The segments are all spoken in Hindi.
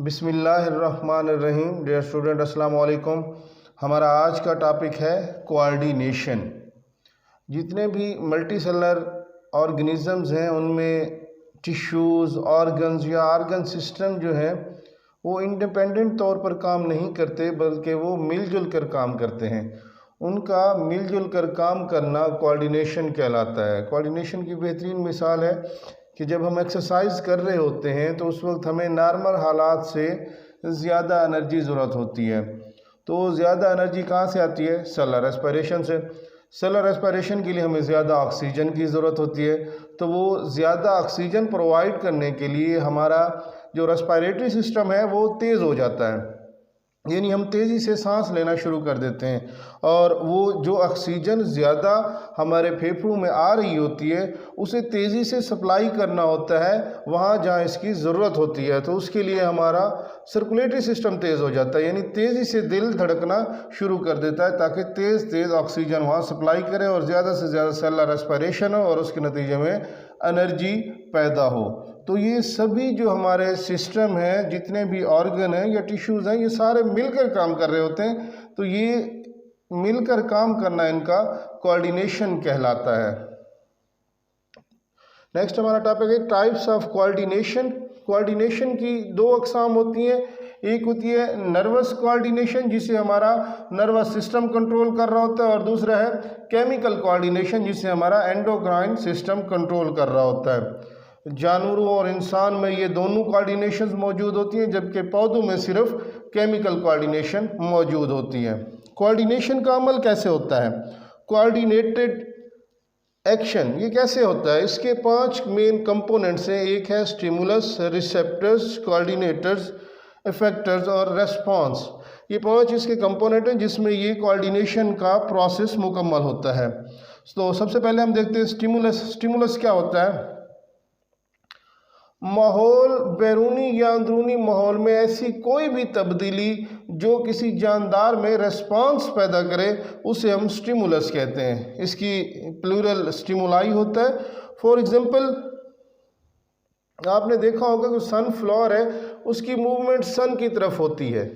बिस्मिल्लाहिर्रहमानिर्रहीम। डियर स्टूडेंट, अस्सलाम वालेकुम। हमारा आज का टॉपिक है कोऑर्डिनेशन। जितने भी मल्टी सेलुलर ऑर्गेनिज़म्स हैं उनमें टिश्यूज़, ऑर्गन्स या ऑर्गन सिस्टम जो है वो इंडिपेंडेंट तौर पर काम नहीं करते, बल्कि वो मिलजुल कर काम करते हैं। उनका मिलजुल कर काम करना कोऑर्डिनेशन कहलाता है। कोऑर्डिनेशन की बेहतरीन मिसाल है कि जब हम एक्सरसाइज कर रहे होते हैं तो उस वक्त हमें नॉर्मल हालात से ज़्यादा एनर्जी ज़रूरत होती है। तो ज़्यादा एनर्जी कहाँ से आती है? सेलुलर रेस्पिरेशन से। सेलुलर रेस्पिरेशन के लिए हमें ज़्यादा ऑक्सीजन की ज़रूरत होती है। तो वो ज़्यादा ऑक्सीजन प्रोवाइड करने के लिए हमारा जो रेस्पिरेटरी सिस्टम है वो तेज़ हो जाता है, यानी हम तेज़ी से सांस लेना शुरू कर देते हैं। और वो जो ऑक्सीजन ज़्यादा हमारे फेफड़ों में आ रही होती है उसे तेज़ी से सप्लाई करना होता है वहाँ जहाँ इसकी ज़रूरत होती है। तो उसके लिए हमारा सर्कुलेटरी सिस्टम तेज़ हो जाता है, यानी तेज़ी से दिल धड़कना शुरू कर देता है ताकि तेज़ ऑक्सीजन वहाँ सप्लाई करे और ज़्यादा से ज़्यादा सेलुलर रेस्पिरेशन हो और उसके नतीजे में एनर्जी पैदा हो। तो ये सभी जो हमारे सिस्टम हैं, जितने भी ऑर्गन हैं या टिश्यूज़ हैं, ये सारे मिलकर काम कर रहे होते हैं। तो ये मिलकर काम करना इनका कोऑर्डिनेशन कहलाता है। नेक्स्ट हमारा टॉपिक है टाइप्स ऑफ कोऑर्डिनेशन। कोऑर्डिनेशन की दो अकसाम होती हैं। एक होती है नर्वस कोऑर्डिनेशन, जिसे हमारा नर्वस सिस्टम कंट्रोल कर रहा होता है, और दूसरा है केमिकल कोऑर्डिनेशन, जिसे हमारा एंडोक्राइन सिस्टम कंट्रोल कर रहा होता है। जानवरों और इंसान में ये दोनों कोऑर्डिनेशंस मौजूद होती हैं, जबकि पौधों में सिर्फ केमिकल कोऑर्डिनेशन मौजूद होती है। कोऑर्डिनेशन का अमल कैसे होता है? कोऑर्डिनेटेड एक्शन ये कैसे होता है? इसके 5 मेन कंपोनेंट्स हैं। एक है स्टिमुलस, रिसेप्टर्स, कोऑर्डिनेटर्स, इफेक्टर्स और रेस्पॉन्स। ये 5 इसके कंपोनेंट हैं जिसमें ये कोऑर्डिनेशन का प्रोसेस मुकम्मल होता है। तो सबसे पहले हम देखते हैं स्टिमुलस। स्टिमुलस क्या होता है? माहौल, बैरूनी या अंदरूनी माहौल में ऐसी कोई भी तब्दीली जो किसी जानदार में रेस्पॉन्स पैदा करे उसे हम स्टिमुलस कहते हैं। इसकी प्लूरल स्टिमुलाई होता है। फॉर एग्जांपल, आपने देखा होगा कि सनफ्लावर है, उसकी मूवमेंट सन की तरफ होती है।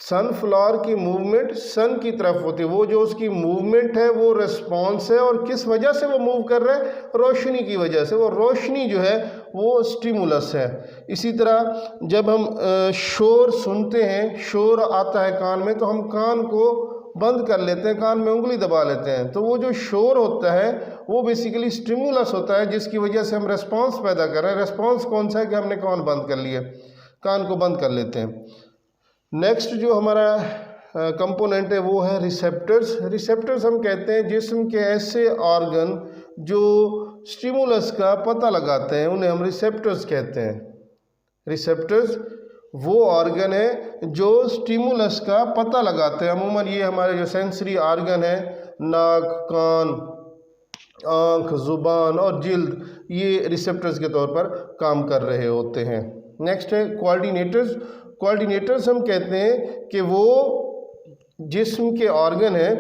सनफ्लावर की मूवमेंट सन की तरफ होती है। वो जो उसकी मूवमेंट है वो रिस्पॉन्स है, और किस वजह से वो मूव कर रहा है? रोशनी की वजह से। वो रोशनी जो है वो स्टिमुलस है। इसी तरह जब हम शोर सुनते हैं, शोर आता है कान में, तो हम कान को बंद कर लेते हैं, कान में उंगली दबा लेते हैं। तो वो जो शोर होता है वो बेसिकली स्टिमुलस होता है, जिसकी वजह से हम रेस्पॉन्स पैदा कर रहे हैं। रेस्पॉन्स कौन सा है? कि हमने कान बंद कर लिया, कान को बंद कर लेते हैं। नेक्स्ट जो हमारा कंपोनेंट है वो है रिसेप्टर्स। रिसेप्टर्स हम कहते हैं जिस्म के ऐसे ऑर्गन जो स्टिमुलस का पता लगाते हैं, उन्हें हम रिसेप्टर्स कहते हैं। रिसेप्टर्स वो ऑर्गन है जो स्टिमुलस का पता लगाते हैं। अमूमन ये हमारे जो सेंसरी ऑर्गन है, नाक, कान, आँख, ज़ुबान और जिल्द, ये रिसेप्टर्स के तौर पर काम कर रहे होते हैं। नेक्स्ट है कोऑर्डिनेटर्स। कोऑर्डिनेटर्स हम कहते हैं कि वो जिस्म के ऑर्गन हैं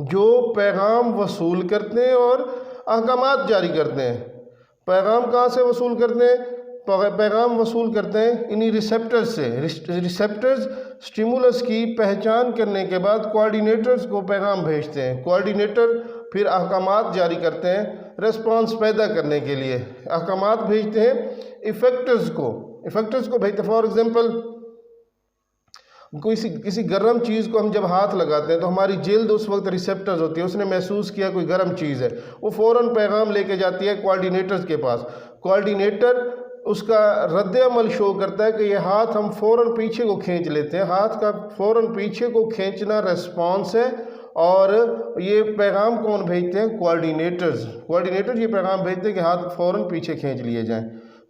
जो पैगाम वसूल करते हैं और अहकामात जारी करते हैं। पैगाम कहाँ से वसूल करते हैं? पैगाम वसूल करते हैं इन्हीं रिसेप्टर्स से। रिसेप्टर्स स्टिमुलस की पहचान करने के बाद कोऑर्डिनेटर्स को पैगाम भेजते हैं। कोऑर्डिनेटर फिर अहकामात जारी करते हैं रेस्पॉन्स पैदा करने के लिए। अहकामात भेजते हैं इफेक्टर्स को भेजते हैं। फॉर एग्जांपल, किसी गर्म चीज़ को हम जब हाथ लगाते हैं तो हमारी जिल्द उस वक्त रिसेप्टर्स होती है, उसने महसूस किया कोई गर्म चीज़ है, वो फ़ौरन पैगाम लेके जाती है कोऑर्डिनेटर्स के पास। कोऑर्डिनेटर उसका रद्द-ए-अमल शो करता है कि ये हाथ हम फ़ौरन पीछे को खींच लेते हैं। हाथ का फ़ौरन पीछे को खींचना रेस्पॉन्स है, और ये पैगाम कौन भेजते हैं? कोऑर्डिनेटर्स। कोऑर्डिनेटर ये पैगाम भेजते हैं कि हाथ फ़ौरन पीछे खींच लिए जाएं।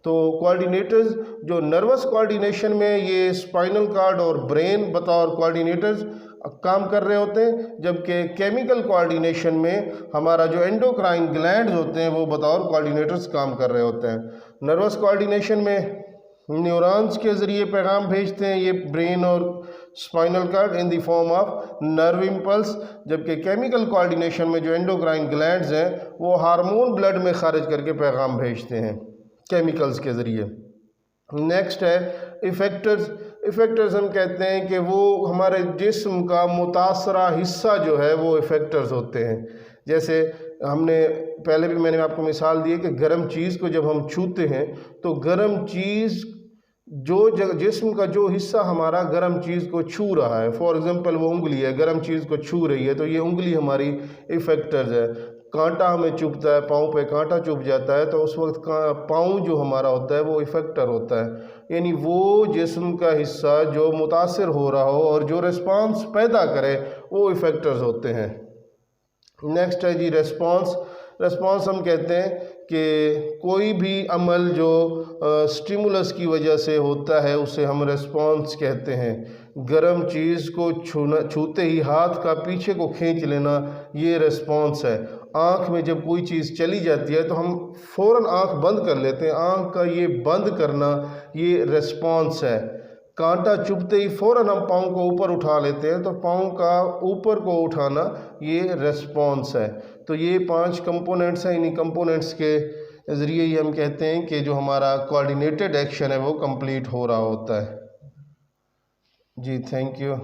तो कोऑर्डिनेटर्स जो नर्वस कोऑर्डिनेशन में ये स्पाइनल कार्ड और ब्रेन बतौर कोऑर्डिनेटर्स काम कर रहे होते हैं, जबकि केमिकल कोऑर्डिनेशन में हमारा जो एंडोक्राइन ग्लैंड्स होते हैं वो बतौर कोऑर्डिनेटर्स काम कर रहे होते हैं। नर्वस कोऑर्डिनेशन में न्यूरॉन्स के ज़रिए पैगाम भेजते हैं ये ब्रेन और spinal cord in the form of nerve impulse, जबकि केमिकल कोऑर्डिनेशन में जो एंडोक्राइन ग्लैंड्स हैं वो हार्मोन ब्लड में खारिज करके पैगाम भेजते हैं केमिकल्स के ज़रिए। नेक्स्ट है इफेक्टर्स। इफेक्टर्स हम कहते हैं कि वो हमारे जिस्म का मुतासरा हिस्सा जो है वो इफेक्टर्स होते हैं। जैसे हमने पहले भी मैंने आपको मिसाल दी है कि गर्म चीज़ को जब हम छूते हैं तो गर्म चीज़ जो जिस्म का जो हिस्सा हमारा गर्म चीज़ को छू रहा है, फॉर एग्जांपल वो उंगली है, गर्म चीज़ को छू रही है, तो ये उंगली हमारी इफेक्टर्स है। कांटा हमें चुभता है, पाँव पे कांटा चुभ जाता है, तो उस वक्त पाँव जो हमारा होता है वो इफेक्टर होता है, यानी वो जिस्म का हिस्सा जो मुतासिर हो रहा हो और जो रिस्पांस पैदा करे वो इफेक्टर्स होते हैं। नेक्स्ट है जी रेस्पॉन्स। रेस्पॉन्स हम कहते हैं कि कोई भी अमल जो स्टिमुलस की वजह से होता है उसे हम रेस्पॉन्स कहते हैं। गर्म चीज़ को छूते ही हाथ का पीछे को खींच लेना, ये रेस्पॉन्स है। आँख में जब कोई चीज़ चली जाती है तो हम फ़ौरन आँख बंद कर लेते हैं, आँख का ये बंद करना ये रेस्पॉन्स है। कांटा चुभते ही फ़ौरन हम पाँव को ऊपर उठा लेते हैं, तो पाँव का ऊपर को उठाना ये रेस्पॉन्स है। तो ये 5 कंपोनेंट्स हैं, इन्हीं कंपोनेंट्स के ज़रिए ही हम कहते हैं कि जो हमारा कोऑर्डिनेटेड एक्शन है वो कंप्लीट हो रहा होता है। जी थैंक यू।